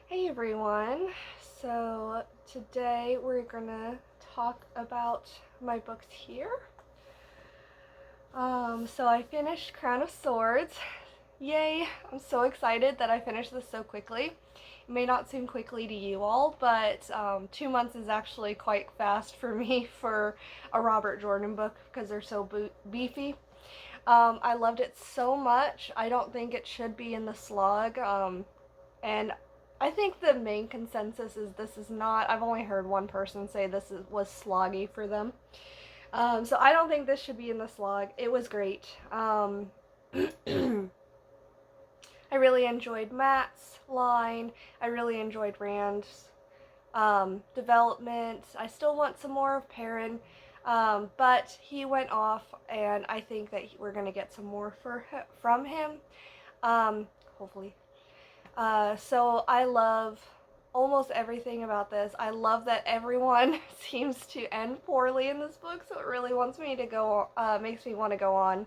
Hey everyone, so today we're gonna talk about my books here. So I finished Crown of Swords. Yay! I'm so excited that I finished this so quickly. It may not seem quickly to you all, but 2 months is actually quite fast for me for a Robert Jordan book because they're so beefy. I loved it so much. I don't think it should be in the slug. And I think the main consensus is this is not. I've only heard one person say was sloggy for them. So I don't think this should be in the slog. It was great. I really enjoyed Matt's line. I really enjoyed Rand's development. I still want some more of Perrin, but he went off, and I think that we're gonna get some more from him. Hopefully. So I love almost everything about this. I love that everyone seems to end poorly in this book, so it really wants me to makes me want to go on.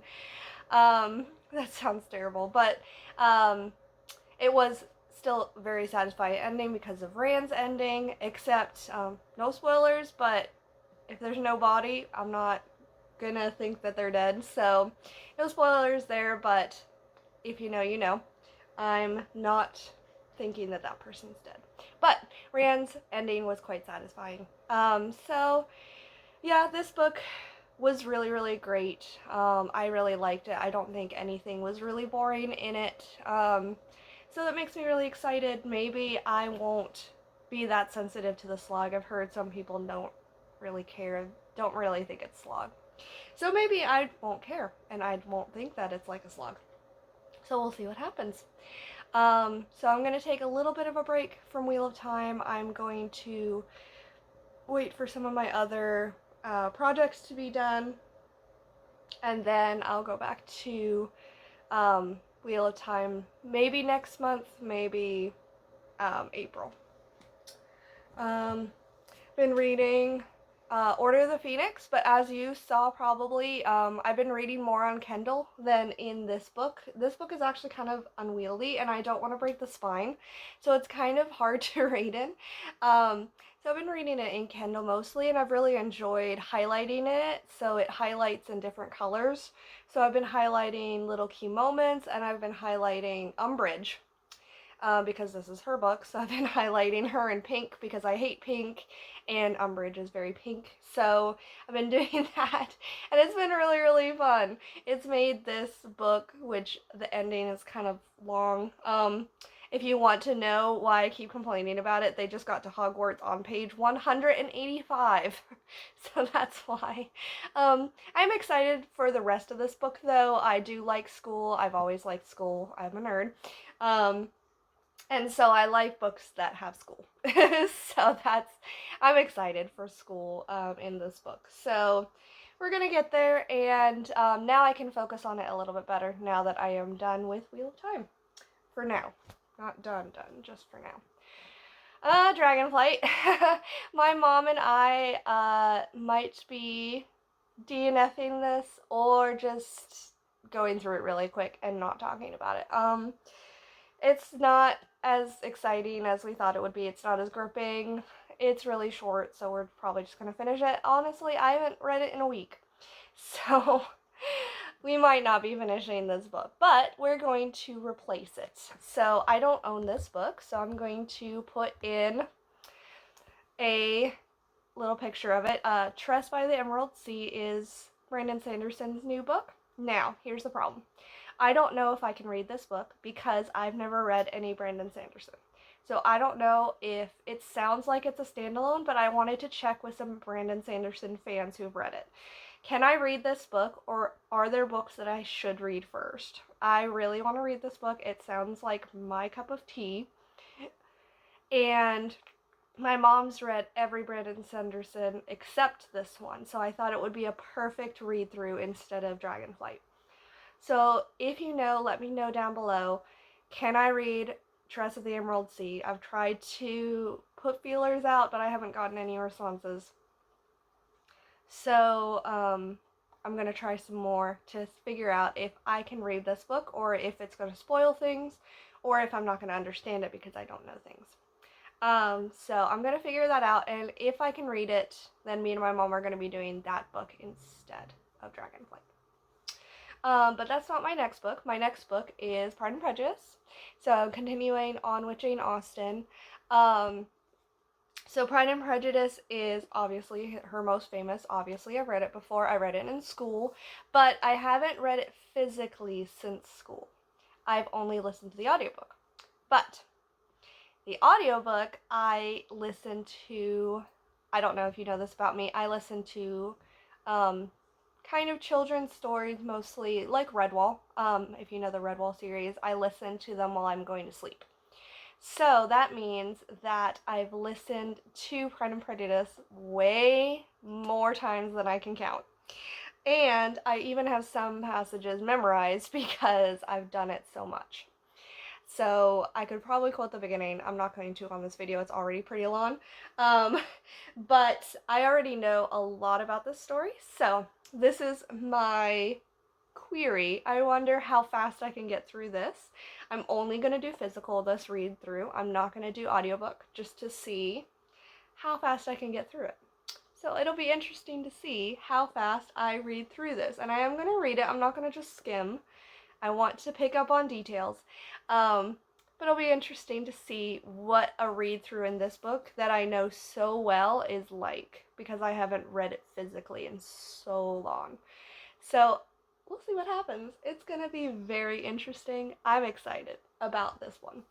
That sounds terrible, but it was still very satisfying ending because of Rand's ending, except no spoilers, but if there's no body, I'm not gonna think that they're dead, so no spoilers there, but if you know, you know. I'm not thinking that that person's dead. But Rand's ending was quite satisfying. So yeah, this book was really, really great. I really liked it. I don't think anything was really boring in it. So that makes me really excited. Maybe I won't be that sensitive to the slog. I've heard some people don't really care, don't really think it's slog. So maybe I won't care and I won't think that it's like a slog. So we'll see what happens. So I'm going to take a little bit of a break from Wheel of Time. I'm going to wait for some of my other projects to be done, and then I'll go back to Wheel of Time maybe next month, maybe April. Been reading Order of the Phoenix, but as you saw probably, I've been reading more on Kindle than in this book. This book is actually kind of unwieldy, and I don't want to break the spine, so it's kind of hard to read in. So I've been reading it in Kindle mostly, and I've really enjoyed highlighting it, so it highlights in different colors. So I've been highlighting little key moments, and I've been highlighting Umbridge, because this is her book, so I've been highlighting her in pink because I hate pink, and Umbridge is very pink, so I've been doing that, and it's been really, really fun. It's made this book, which the ending is kind of long, if you want to know why I keep complaining about it, they just got to Hogwarts on page 185, so that's why. I'm excited for the rest of this book, though. I do like school. I've always liked school. I'm a nerd. And so I like books that have school. So I'm excited for school in this book. So we're going to get there, and now I can focus on it a little bit better now that I am done with Wheel of Time. For now. Not done, just for now. Dragonflight. My mom and I might be DNFing this or just going through it really quick and not talking about it. It's not as exciting as we thought it would be. It's not as gripping. It's really short, so we're probably just going to finish it. Honestly, I haven't read it in a week, so we might not be finishing this book, but we're going to replace it. So I don't own this book, so I'm going to put in a little picture of it. Tress by the Emerald Sea is Brandon Sanderson's new book. Now, here's the problem. I don't know if I can read this book because I've never read any Brandon Sanderson. So I don't know if it sounds like it's a standalone, but I wanted to check with some Brandon Sanderson fans who've read it. Can I read this book, or are there books that I should read first? I really want to read this book. It sounds like my cup of tea. And my mom's read every Brandon Sanderson except this one, so I thought it would be a perfect read through instead of Dragonflight. So if you know, let me know down below. Can I read Tress of the Emerald Sea? I've tried to put feelers out, but I haven't gotten any responses. So I'm going to try some more to figure out if I can read this book, or if it's going to spoil things, or if I'm not going to understand it because I don't know things. So I'm gonna figure that out, and if I can read it, then me and my mom are gonna be doing that book instead of Dragonflight. But that's not my next book. My next book is Pride and Prejudice. So continuing on with Jane Austen. Um, so Pride and Prejudice is obviously her most famous. Obviously, I've read it before. I read it in school, but I haven't read it physically since school. I've only listened to the audiobook. But the audiobook I listen to, I don't know if you know this about me, I listen to um, kind of children's stories, mostly like Redwall. If you know the Redwall series, I listen to them while I'm going to sleep. So that means that I've listened to Pride and Prejudice way more times than I can count. And I even have some passages memorized because I've done it so much. So I could probably quote the beginning. I'm not going to on this video. It's already pretty long. Um, but I already know a lot about this story. So this is my query. I wonder how fast I can get through this. I'm only going to do physical this read through. I'm not going to do audiobook just to see how fast I can get through it. So it'll be interesting to see how fast I read through this. And I am going to read it. I'm not going to just skim. I want to pick up on details. But it'll be interesting to see what a read through in this book that I know so well is like, because I haven't read it physically in so long. So we'll see what happens. It's gonna be very interesting. I'm excited about this one.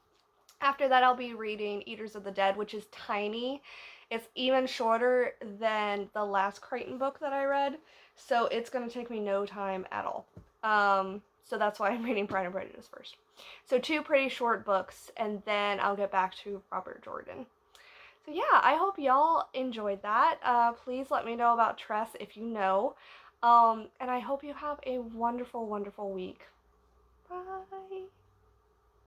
After that, I'll be reading Eaters of the Dead, which is tiny. It's even shorter than the last Crichton book that I read, so it's going to take me no time at all. So that's why I'm reading Pride and Prejudice first. So 2 pretty short books, and then I'll get back to Robert Jordan. So yeah, I hope y'all enjoyed that. Please let me know about Tress if you know. And I hope you have a wonderful, wonderful week. Bye.